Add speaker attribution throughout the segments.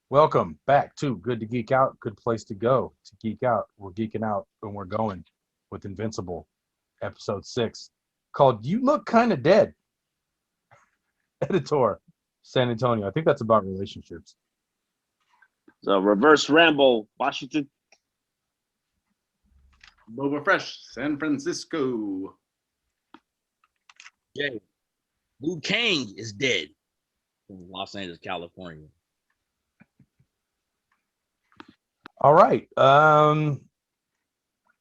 Speaker 1: Welcome back to Good to Geek Out. Good place to go to geek out. We're geeking out and we're going with Invincible, episode 6, called You Look Kind of Dead. Editor, San Antonio. I think that's about relationships.
Speaker 2: So reverse Rambo, Washington.
Speaker 3: Boba Fresh, San Francisco.
Speaker 4: Jay, Liu Kang is dead from Los Angeles, California.
Speaker 1: All right.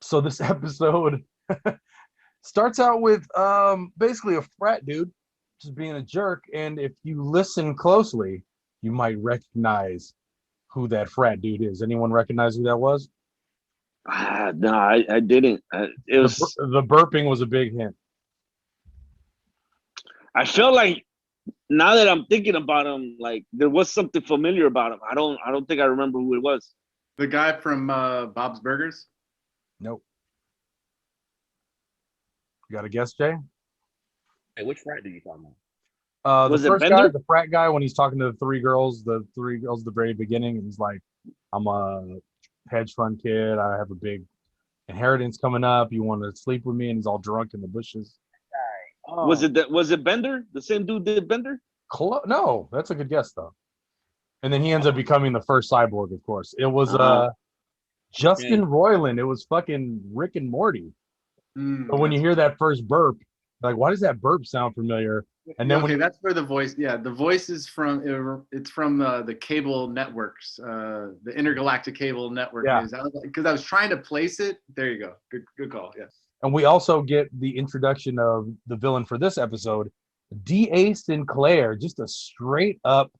Speaker 1: So this episode starts out with basically a frat dude just being a jerk. And if you listen closely, you might recognize who that frat dude is. Anyone recognize who that was?
Speaker 2: No, I didn't. It was.
Speaker 1: The burping was a big hint.
Speaker 2: I feel like now that I'm thinking about him, like there was something familiar about him. I don't think I remember who it was.
Speaker 3: The guy from Bob's Burgers.
Speaker 1: Nope. You got a guess, Jay?
Speaker 4: Hey, which frat did you talking about?
Speaker 2: Was
Speaker 1: the
Speaker 2: it
Speaker 1: first
Speaker 2: Bender?
Speaker 1: guy, the frat guy, when he's talking to the three girls at the very beginning, and he's like, I'm a hedge fund kid. I have a big inheritance coming up. You want to sleep with me? And he's all drunk in the bushes.
Speaker 4: Oh,
Speaker 2: Was it Bender? The same dude did Bender?
Speaker 1: No, that's a good guess, though. And then he ends up becoming the first cyborg, of course. It was Justin Roiland. It was fucking Rick and Morty. But when you hear that first burp, like, why does that burp sound familiar? And then
Speaker 3: that's where the voice. Yeah, the voice is from. It's from the cable networks, the intergalactic cable network.
Speaker 1: Yeah.
Speaker 3: Because I was trying to place it. There you go. Good call. Yeah.
Speaker 1: And we also get the introduction of the villain for this episode, D.A. Sinclair, just a straight up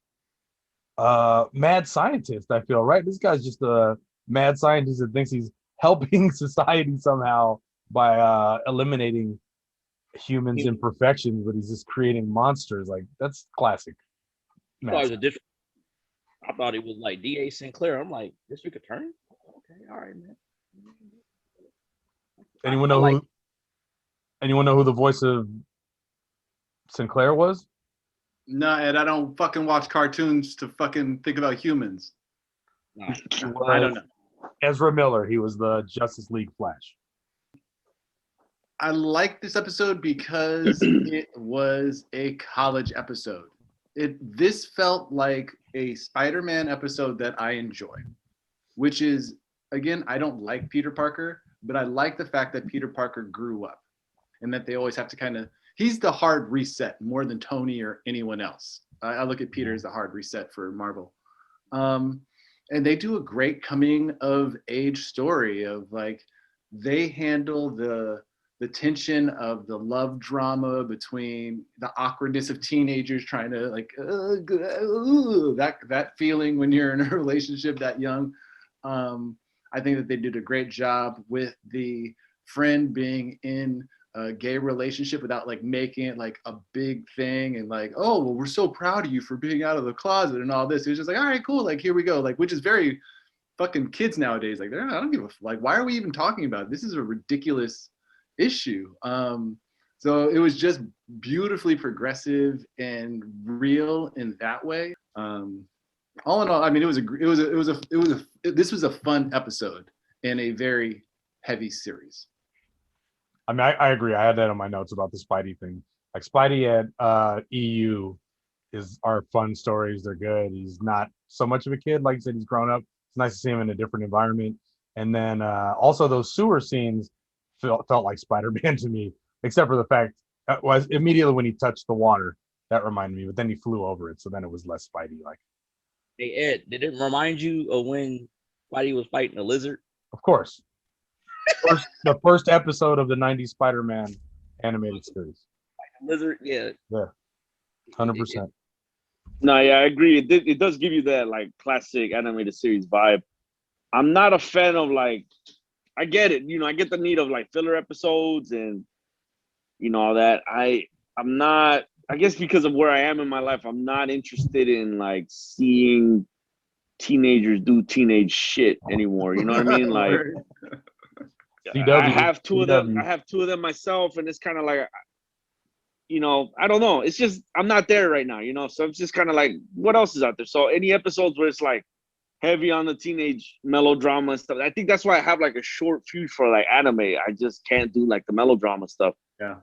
Speaker 1: mad scientist, I feel, right? This guy's just a mad scientist that thinks he's helping society somehow by eliminating humans' imperfections, but he's just creating monsters. Like, that's classic.
Speaker 4: I thought it was a different. I thought it was like D.A. Sinclair. I'm like, District Attorney? Okay, all right, man.
Speaker 1: Anyone know who the voice of Sinclair was?
Speaker 3: No, Ed, I don't fucking watch cartoons to fucking think about humans.
Speaker 4: No.
Speaker 3: I don't know.
Speaker 1: Ezra Miller. He was the Justice League Flash.
Speaker 3: I like this episode because it was a college episode. This felt like a Spider-Man episode that I enjoy, which is, again, I don't like Peter Parker, but I like the fact that Peter Parker grew up and that they always have to he's the hard reset more than Tony or anyone else. I look at Peter as the hard reset for Marvel. And they do a great coming of age story of, like, they handle the tension of the love drama between the awkwardness of teenagers trying to, like, that feeling when you're in a relationship that young. I think that they did a great job with the friend being in a gay relationship without, like, making it like a big thing and like, oh, well, we're so proud of you for being out of the closet and all this. It was just like, all right, cool, like, here we go, like, which is very fucking kids nowadays. Like, I don't give a like, why are we even talking about it? This is a ridiculous issue. So it was just beautifully progressive and real in that way. All in all, I mean, this was a fun episode in a very heavy series.
Speaker 1: I mean, I agree. I had that on my notes about the Spidey thing. Like, Spidey at EU are fun stories. They're good. He's not so much of a kid. Like you said, he's grown up. It's nice to see him in a different environment. And then also those sewer scenes felt like Spider-Man to me, except for the fact that was immediately when he touched the water, that reminded me. But then he flew over it, so then it was less Spidey-like.
Speaker 4: Hey, Ed, did it remind you of when Spidey was fighting a lizard?
Speaker 1: Of course. The first episode of the 90s Spider-Man animated series.
Speaker 4: Lizard, yeah.
Speaker 1: Yeah, 100%.
Speaker 2: No, yeah, I agree. It does give you that, like, classic animated series vibe. I'm not a fan of, like, I get it. I get the need of, like, filler episodes and, all that. I'm not, I guess because of where I am in my life, I'm not interested in, like, seeing teenagers do teenage shit anymore. You know what I mean? Like, I have two of them. I have two of them myself, and it's kind of like, I don't know. It's just I'm not there right now. So I'm just kind of like, what else is out there? So any episodes where it's like heavy on the teenage melodrama and stuff. I think that's why I have like a short fuse for like anime. I just can't do like the melodrama stuff.
Speaker 3: Yeah.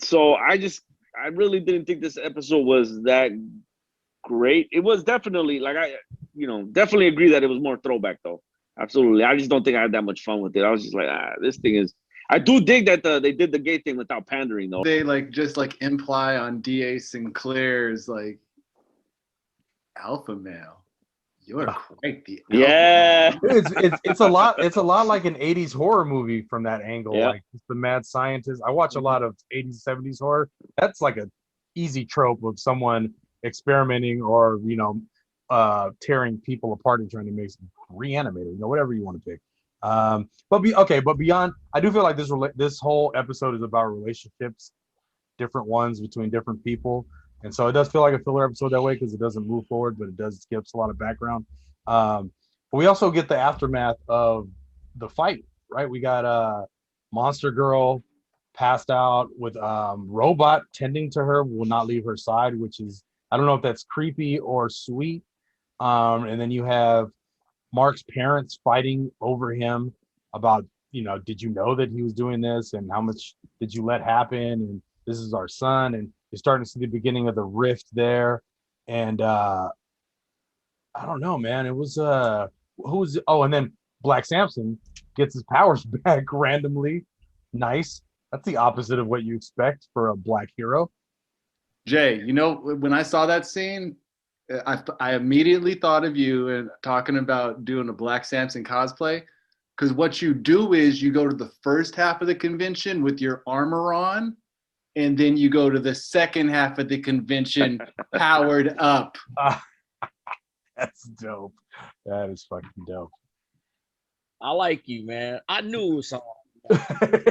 Speaker 2: So I really didn't think this episode was that great. It was definitely like definitely agree that it was more throwback though. Absolutely. I just don't think I had that much fun with it. I was just like, this thing is. I do dig that they did the gay thing without pandering though.
Speaker 3: They like just like imply on D.A. Sinclair's like alpha male. You're quite the alpha
Speaker 2: Yeah.
Speaker 3: male.
Speaker 1: It's a lot. It's a lot like an '80s horror movie from that angle.
Speaker 2: Yeah.
Speaker 1: Like the mad scientist. I watch a lot of '80s, '70s horror. That's like a easy trope of someone experimenting or tearing people apart and trying to make some reanimated, whatever you want to pick. But beyond, I do feel like this whole episode is about relationships, different ones between different people, and so it does feel like a filler episode that way because it doesn't move forward, but it does skips a lot of background. But we also get the aftermath of the fight, right? We got Monster Girl passed out with Robot tending to her, will not leave her side, which is, I don't know if that's creepy or sweet. And then you have Mark's parents fighting over him about, did you know that he was doing this and how much did you let happen? And this is our son. And you're starting to see the beginning of the rift there. And I don't know, man. It was, and then Black Samson gets his powers back randomly. Nice. That's the opposite of what you expect for a black hero.
Speaker 3: Jay, when I saw that scene, I immediately thought of you and talking about doing a Black Samson cosplay, because what you do is you go to the first half of the convention with your armor on, and then you go to the second half of the convention powered up.
Speaker 1: That's dope. That is fucking dope.
Speaker 4: I like you, man. I knew it was something.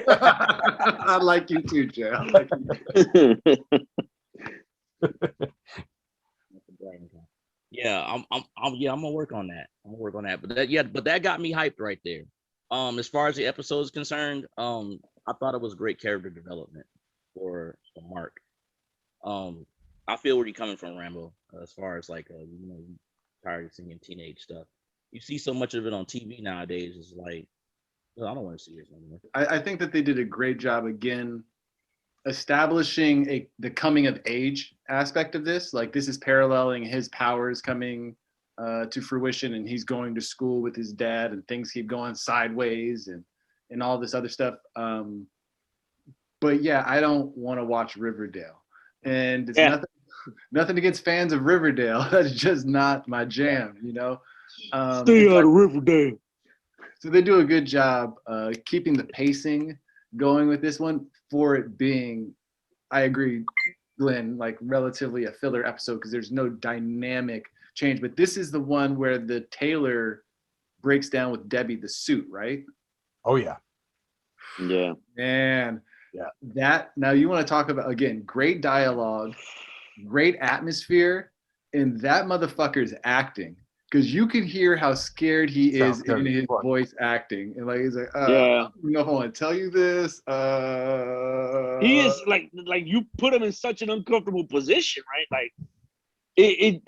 Speaker 3: I like you too, Jay. I like you.
Speaker 4: Yeah, I'm gonna work on that. But that got me hyped right there. As far as the episode is concerned, I thought it was great character development for Mark. I feel where you're coming from, Rambo. As far as like tired of seeing teenage stuff. You see so much of it on TV nowadays. It's like, well, I don't want to see it anymore.
Speaker 3: I think that they did a great job again establishing the coming of age aspect of this. Like, this is paralleling his powers coming to fruition, and he's going to school with his dad, and things keep going sideways, and all this other stuff. But yeah, I don't want to watch Riverdale, and it's nothing against fans of Riverdale. That's just not my jam,
Speaker 2: Stay out of Riverdale.
Speaker 3: So they do a good job keeping the pacing going with this one, for it being, I agree, Glenn, like relatively a filler episode because there's no dynamic change. But this is the one where the tailor breaks down with Debbie the suit, right?
Speaker 1: Oh yeah.
Speaker 2: Yeah.
Speaker 3: Man.
Speaker 1: Yeah.
Speaker 3: Now you want to talk about, again, great dialogue, great atmosphere, and that motherfucker's acting. Because you can hear how scared he is in his voice acting. And like, he's like, I don't know if I want to tell you this.
Speaker 2: He is like you put him in such an uncomfortable position, right? Like he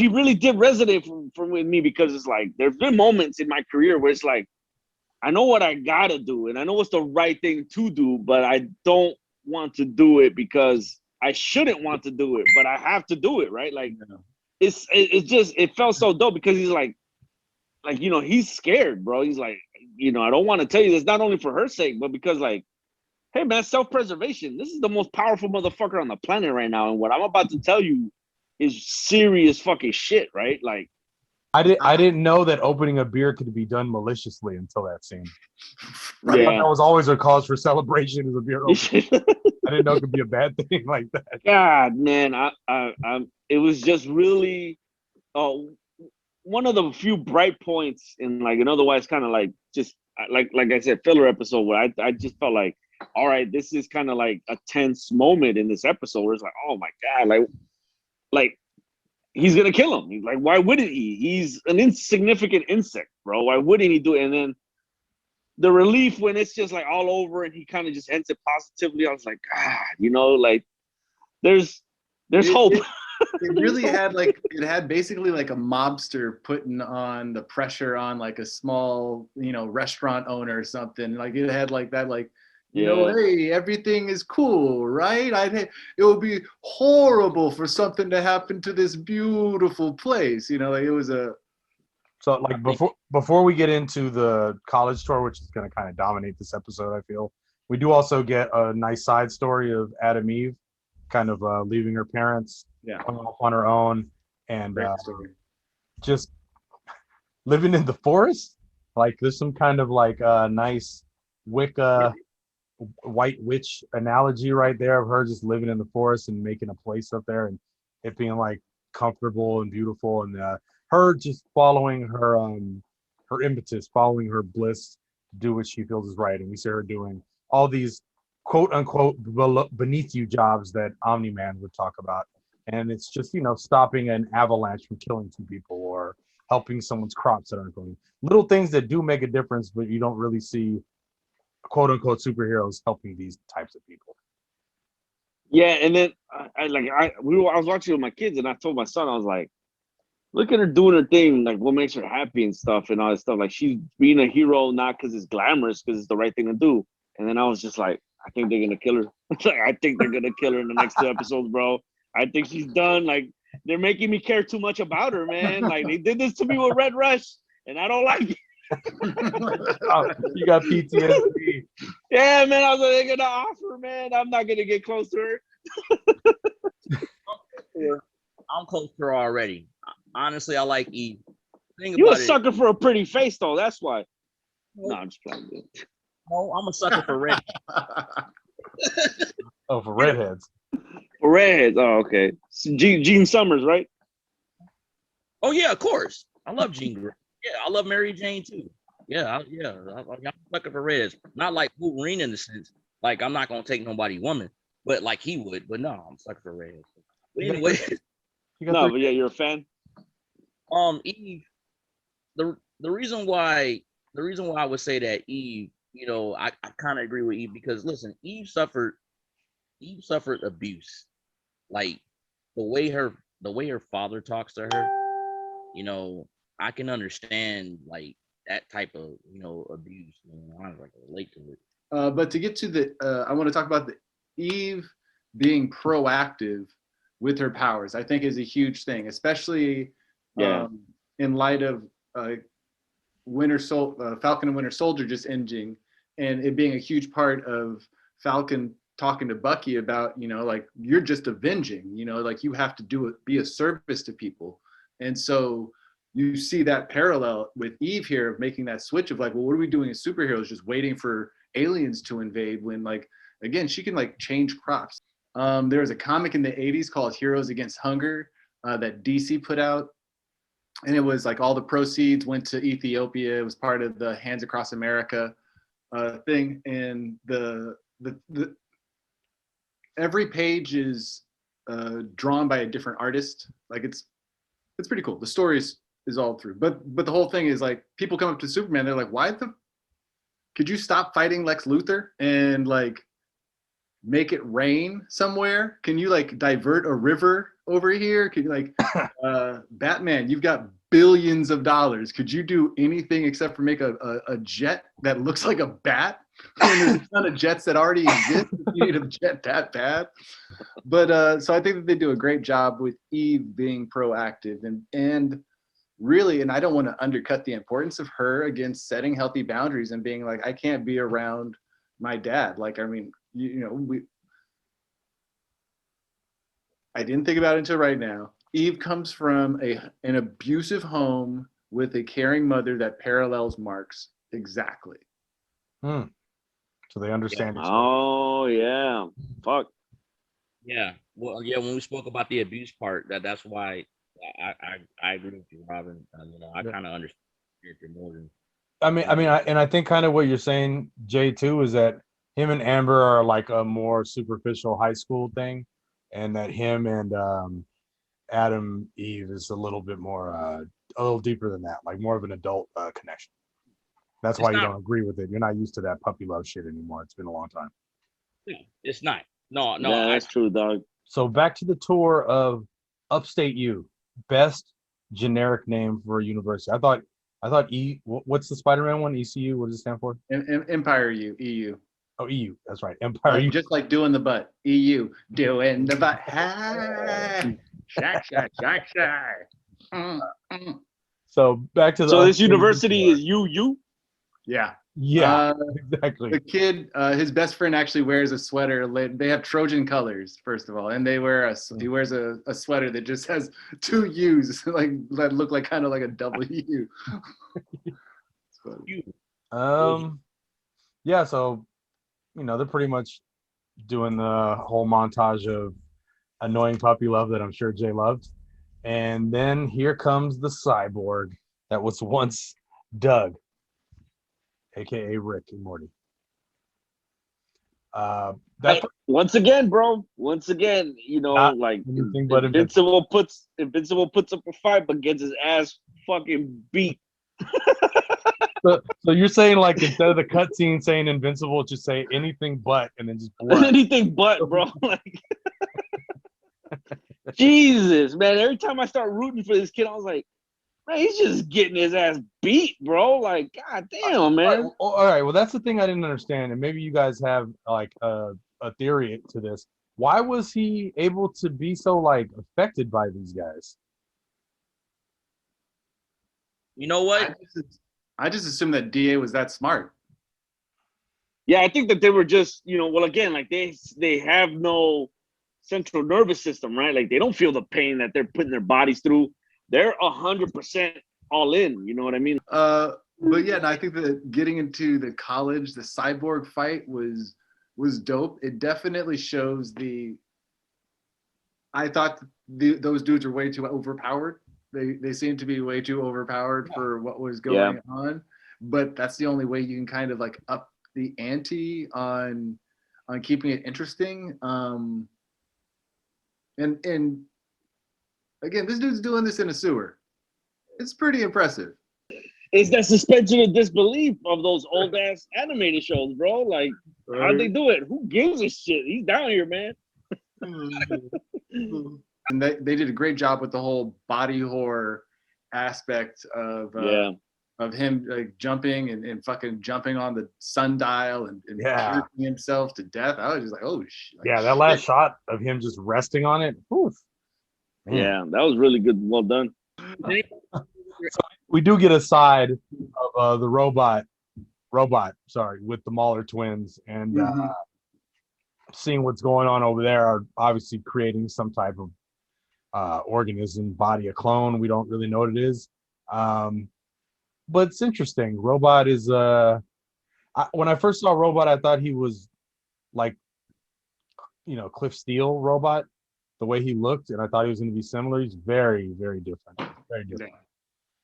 Speaker 2: really did resonate with me, because it's like, there's been moments in my career where it's like, I know what I gotta do and I know what's the right thing to do, but I don't want to do it because I shouldn't want to do it, but I have to do it, right? Like, it felt so dope because he's like, he's scared, bro. He's like, I don't want to tell you this, not only for her sake, but because, like, hey man, self-preservation. This is the most powerful motherfucker on the planet right now. And what I'm about to tell you is serious fucking shit, right? Like,
Speaker 1: I didn't know that opening a beer could be done maliciously until that scene. I thought that was always a cause for celebration as a beer opening. I didn't know it could be a bad thing like that.
Speaker 2: God, man, it was just really one of the few bright points in like an otherwise kind of like just like I said, filler episode where I just felt like, all right, this is kind of like a tense moment in this episode where it's like, oh my God, like he's gonna kill him. He's like, why wouldn't he? He's an insignificant insect, bro. Why wouldn't he do it? And then the relief when it's just like all over and he kind of just ends it positively. I was like, God, like there's hope.
Speaker 3: It really had like it had basically like a mobster putting on the pressure on like a small, restaurant owner or something. Like it had like that, like,
Speaker 2: Yeah.
Speaker 3: hey, everything is cool, right? It would be horrible for something to happen to this beautiful place. Like it was a
Speaker 1: So
Speaker 4: I
Speaker 1: like
Speaker 4: think
Speaker 1: before we get into the college tour, which is going to kind of dominate this episode, I feel we do also get a nice side story of Adam Eve, kind of leaving her parents,
Speaker 3: yeah,
Speaker 1: going off on her own, and
Speaker 3: great story.
Speaker 1: just living in the forest. Like there's some kind of like nice Wicca white witch analogy right there of her just living in the forest and making a place up there and it being like comfortable and beautiful and her just following her impetus, following her bliss to do what she feels is right. And we see her doing all these quote unquote beneath you jobs that Omni-Man would talk about. And it's just, stopping an avalanche from killing two people or helping someone's crops that aren't going. Little things that do make a difference, but you don't really see quote unquote superheroes helping these types of people.
Speaker 2: Yeah, and then I was watching with my kids, and I told my son, I was like, look at her doing her thing, like what makes her happy and stuff and all that stuff. Like she's being a hero not because it's glamorous, because it's the right thing to do. And then I was just like, I think they're gonna kill her. Like I think they're gonna kill her in the next 2 episodes, bro. I think she's done. Like they're making me care too much about her, man. Like they did this to me with Red Rush, and I don't like it.
Speaker 1: Oh, you got PTSD.
Speaker 2: Yeah, man. I was like, they're gonna offer, man. I'm not gonna get close to her.
Speaker 4: I'm close to her already. Honestly, I like Eve. Think
Speaker 2: You a
Speaker 4: about it.
Speaker 2: sucker for a pretty face, though. That's why. No, I'm just playing.
Speaker 4: No, I'm a sucker for red.
Speaker 1: Oh, for redheads.
Speaker 2: For redheads. Oh, okay. So Gene Summers, right?
Speaker 4: Oh yeah, of course. I love Jean Grey. Yeah, I love Mary Jane too. I'm a sucker for reds. Not like Wolverine in the sense, like I'm not gonna take nobody woman, but like he would. But no, I'm a sucker for reds. But anyway,
Speaker 2: No, but yeah, you're a fan.
Speaker 4: Eve. The reason why I would say that Eve, I kind of agree with Eve because listen, Eve suffered abuse, like the way her father talks to her. I can understand like that type of abuse. I was like relate to it.
Speaker 3: But to get to I want to talk about the Eve being proactive with her powers. I think is a huge thing, especially in light of Falcon and Winter Soldier just ending, and it being a huge part of Falcon talking to Bucky about, like you're just avenging, like you have to be a service to people, and so you see that parallel with Eve here of making that switch of like, well, what are we doing as superheroes, just waiting for aliens to invade when like again she can like change crops. There was a comic in the 80s called Heroes Against Hunger that DC put out, and it was like all the proceeds went to Ethiopia. It was part of the Hands Across America thing, and the every page is drawn by a different artist. Like it's pretty cool. The story is all through, but the whole thing is like people come up to Superman, they're like, why could you stop fighting Lex Luthor and like make it rain somewhere? Can you like divert a river over here? Could you like Batman, you've got billions of dollars. Could you do anything except for make a jet that looks like a bat? And there's a ton of jets that already exist. You need a jet that bad. But so I think that they do a great job with Eve being proactive and really, and I don't want to undercut the importance of her against setting healthy boundaries and being like, I can't be around my dad. Like, I mean, I didn't think about it until right now. Eve comes from an abusive home with a caring mother that parallels Mark's exactly.
Speaker 1: So they understand each other.
Speaker 2: Oh yeah, fuck.
Speaker 4: Yeah, well, yeah. When we spoke about the abuse part, that's why I agree with you, Robin. I kind of understand it more than.
Speaker 1: I think kind of what you're saying, Jay, too, is that him and Amber are like a more superficial high school thing, and that him and Adam Eve is a little bit more, a little deeper than that, like more of an adult connection. That's why you don't agree with it. You're not used to that puppy love shit anymore. It's been a long time.
Speaker 4: No, it's not. No.
Speaker 2: Yeah, that's true, dog.
Speaker 1: So back to the tour of Upstate U, best generic name for a university. I thought what's the Spider-Man one? ECU. What does it stand for?
Speaker 3: Empire U, EU.
Speaker 1: Oh, EU. That's right. Empire U.
Speaker 3: Just like doing the butt. EU, doing the butt. Hey, shack.
Speaker 1: So back to the.
Speaker 2: So this university is UU.
Speaker 3: Yeah.
Speaker 1: Yeah, exactly.
Speaker 3: The kid, his best friend actually wears a sweater. They have Trojan colors, first of all, and he wears a sweater that just has two U's, like that look like kind of like a W.
Speaker 1: Yeah. So, they're pretty much doing the whole montage of annoying puppy love that I'm sure Jay loved, and then here comes the cyborg that was once Doug, aka Rick and Morty.
Speaker 2: Once again, bro. Once again, like Invincible puts up a fight, but gets his ass fucking beat.
Speaker 1: So you're saying, like, instead of the cutscene saying Invincible, just say anything but, and then just blood.
Speaker 2: Anything but, bro. Like, Jesus, man. Every time I start rooting for this kid, I was like, man, he's just getting his ass beat, bro. Like, god damn, man.
Speaker 1: All right. Well, that's the thing I didn't understand, and maybe you guys have like a theory to this. Why was he able to be so like affected by these guys?
Speaker 4: You know what?
Speaker 3: I just assumed that DA was that smart.
Speaker 2: Yeah, I think that they were just, well, again, like they have no central nervous system, right? Like they don't feel the pain that they're putting their bodies through. They're 100% all in. You know what I mean?
Speaker 3: But yeah, no, I think that getting into the college, the cyborg fight was dope. It definitely shows I thought those dudes were way too overpowered. They seem to be way too overpowered for what was going on. But that's the only way you can kind of like up the ante on keeping it interesting. And again, this dude's doing this in a sewer. It's pretty impressive.
Speaker 2: It's that suspension of disbelief of those old ass animated shows, bro. Like, how'd they do it? Who gives a shit? He's down here, man.
Speaker 3: And they did a great job with the whole body horror aspect of him like jumping and fucking jumping on the sundial and hurting himself to death. I was just like, oh shit.
Speaker 1: Yeah, that last shot of him just resting on it. Oof.
Speaker 2: Yeah, that was really good. Well done.
Speaker 1: So we do get a side of the robot, with the Mahler twins, and seeing what's going on over there are obviously creating some type of organism, body, a clone. We don't really know what it is. But it's interesting. Robot is when I first saw Robot, I thought he was like, Cliff Steele Robot, the way he looked, and I thought he was going to be similar. He's very, very different. Very different.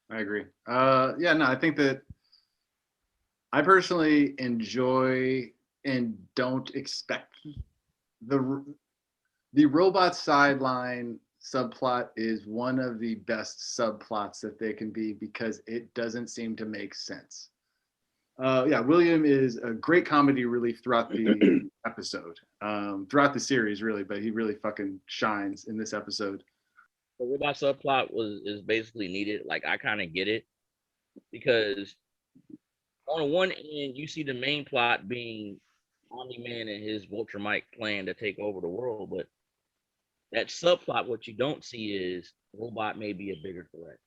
Speaker 3: I agree. I think that I personally enjoy and don't expect the robot sideline subplot is one of the best subplots that they can be because it doesn't seem to make sense. William is a great comedy relief throughout the episode, throughout the series, really, but he really fucking shines in this episode.
Speaker 4: The robot subplot is basically needed. Like, I kind of get it because on one end, you see the main plot being Omni-Man and his Vulture Mike plan to take over the world, but that subplot, what you don't see is Robot may be a bigger threat.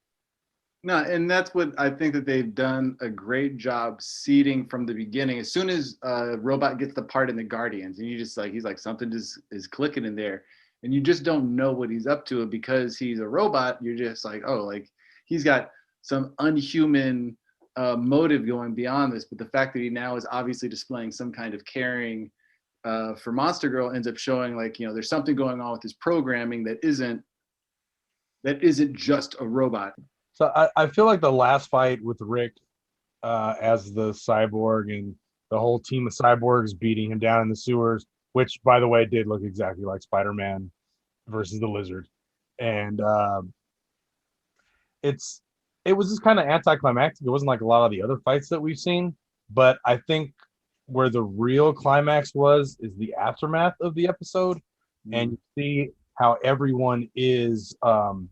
Speaker 3: No, and that's what I think that they've done a great job seeding from the beginning. As soon as Robot gets the part in the Guardians, and you just like, he's like, something just is clicking in there, and you just don't know what he's up to. Because he's a robot, you're just like, oh, like he's got some unhuman motive going beyond this. But the fact that he now is obviously displaying some kind of caring for Monster Girl ends up showing like, there's something going on with his programming that isn't just a robot.
Speaker 1: So I feel like the last fight with Rick as the cyborg and the whole team of cyborgs beating him down in the sewers, which, by the way, did look exactly like Spider-Man versus the Lizard. And it was just kind of anticlimactic. It wasn't like a lot of the other fights that we've seen. But I think where the real climax is the aftermath of the episode. And you see how everyone is kind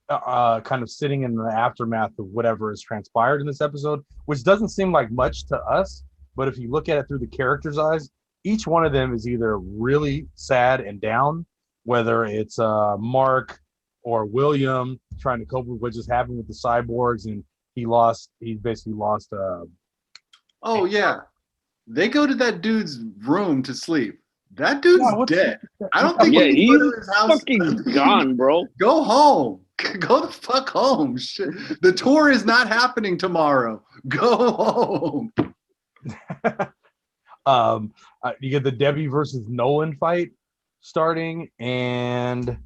Speaker 1: of sitting in the aftermath of whatever has transpired in this episode, which doesn't seem like much to us, but if you look at it through the characters' eyes, each one of them is either really sad and down, whether it's Mark or William trying to cope with what just happened with the cyborgs, and he basically lost
Speaker 3: Oh yeah, they go to that dude's room to sleep. That dude's dead. I don't think
Speaker 2: Yeah,
Speaker 3: you
Speaker 2: he's
Speaker 3: go to his house.
Speaker 2: fucking gone, bro.
Speaker 3: Go home. Go the fuck home. Shit. The tour is not happening tomorrow. Go home.
Speaker 1: You get the Debbie versus Nolan fight starting, and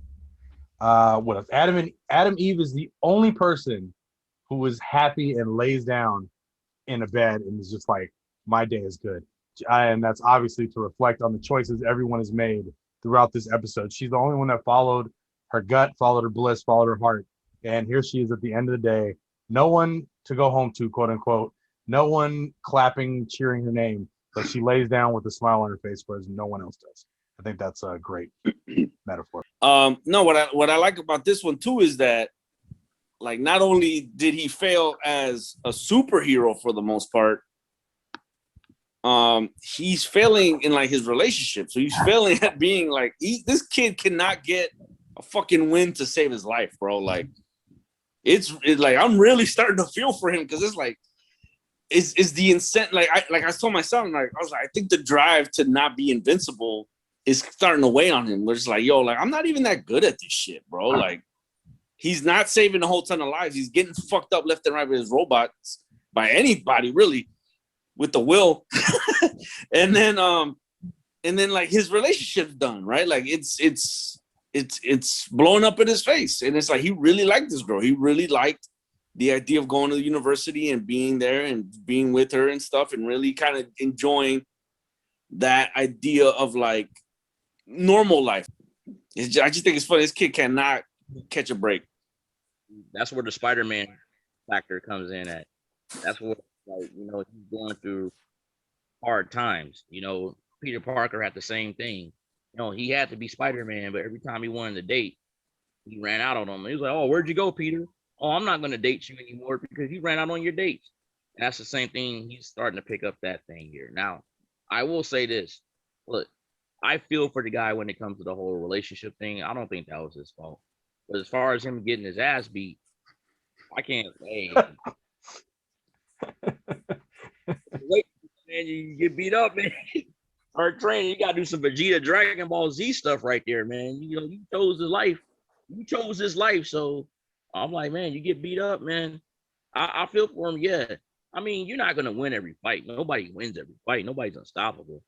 Speaker 1: what else? Adam Eve is the only person who is happy and lays down in a bed and is just like, my day is good. And that's obviously to reflect on the choices everyone has made throughout this episode. She's the only one that followed her gut, followed her bliss, followed her heart. And here she is at the end of the day. No one to go home to, quote unquote. No one clapping, cheering her name. But she lays down with a smile on her face, whereas no one else does. I think that's a great metaphor.
Speaker 2: No, what I like about this one too is that, like, not only did he fail as a superhero for the most part, he's failing in like his relationship. So he's failing at being like, this kid cannot get a fucking win to save his life, bro. Like, it's like I'm really starting to feel for him because it's like, is the incentive. Like I told my son, like I was like, I think the drive to not be invincible is starting to weigh on him. We're just like, yo, like I'm not even that good at this shit, bro. Like, he's not saving a whole ton of lives. He's getting fucked up left and right with his robots by anybody, really, with the will. and then like his relationship's done, right? Like it's blowing up in his face. And it's like he really liked this girl. He really liked the idea of going to the university and being there and being with her and stuff, and really kind of enjoying that idea of like normal life. I just think it's funny. This kid cannot catch a break.
Speaker 4: That's where the Spider-Man factor comes in at. That's what, like, you know, he's going through hard times. You know, Peter Parker had the same thing. You know, he had to be Spider-Man, but every time he wanted to date, he ran out on him. He was like, "Oh, where'd you go, Peter? Oh, I'm not going to date you anymore because you ran out on your dates." And that's the same thing. He's starting to pick up that thing here. Now, I will say this. Look, I feel for the guy when it comes to the whole relationship thing. I don't think that was his fault. But as far as him getting his ass beat, I can't say. Wait, man, you get beat up, man. Or training, you gotta do some Vegeta Dragon Ball Z stuff right there, man. You know, you chose his life. You chose his life. So I'm like, man, you get beat up, man. I feel for him, yeah. I mean, you're not gonna win every fight. Nobody wins every fight. Nobody's unstoppable.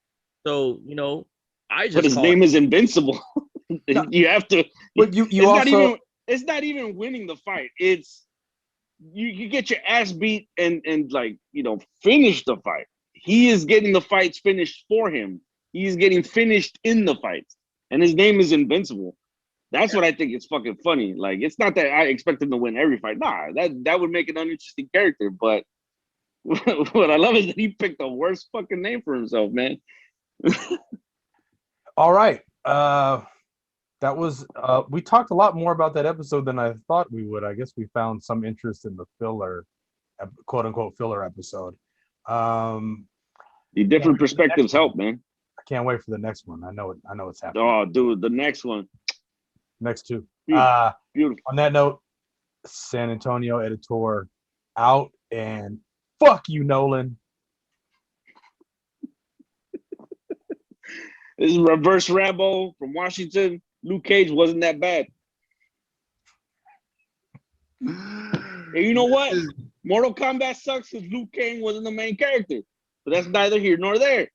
Speaker 4: So, you know,
Speaker 2: But his name is Invincible. You have to.
Speaker 1: But
Speaker 2: it's not even winning the fight. It's you get your ass beat and like, you know, finish the fight. He is getting the fights finished for him. He's getting finished in the fights, and his name is Invincible. That's what I think is fucking funny. Like, it's not that I expect him to win every fight. Nah, that would make an uninteresting character. But what I love is that he picked the worst fucking name for himself, man.
Speaker 1: All right. That was we talked a lot more about that episode than I thought we would. I guess we found some interest in the filler, quote unquote filler episode.
Speaker 2: The different perspectives help, man.
Speaker 1: I can't wait for the next one. I know it's happening.
Speaker 2: Oh, dude, the next one.
Speaker 1: Next two.
Speaker 2: Beautiful.
Speaker 1: On that note, San Antonio Editor out, and fuck you, Nolan.
Speaker 2: This is Reverse Rambo from Washington. Luke Cage wasn't that bad. And you know what? Mortal Kombat sucks because Luke Cage wasn't the main character. But that's neither here nor there.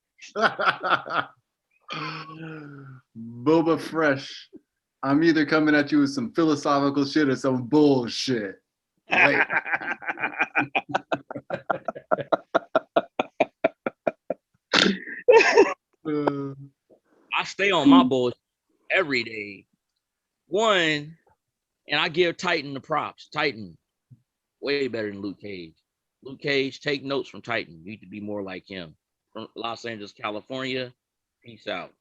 Speaker 3: Boba Fresh. I'm either coming at you with some philosophical shit or some bullshit.
Speaker 4: I stay on my bullshit every day. One, and I give Titan the props. Titan, way better than Luke Cage. Luke Cage, take notes from Titan. You need to be more like him. From Los Angeles, California. Peace out.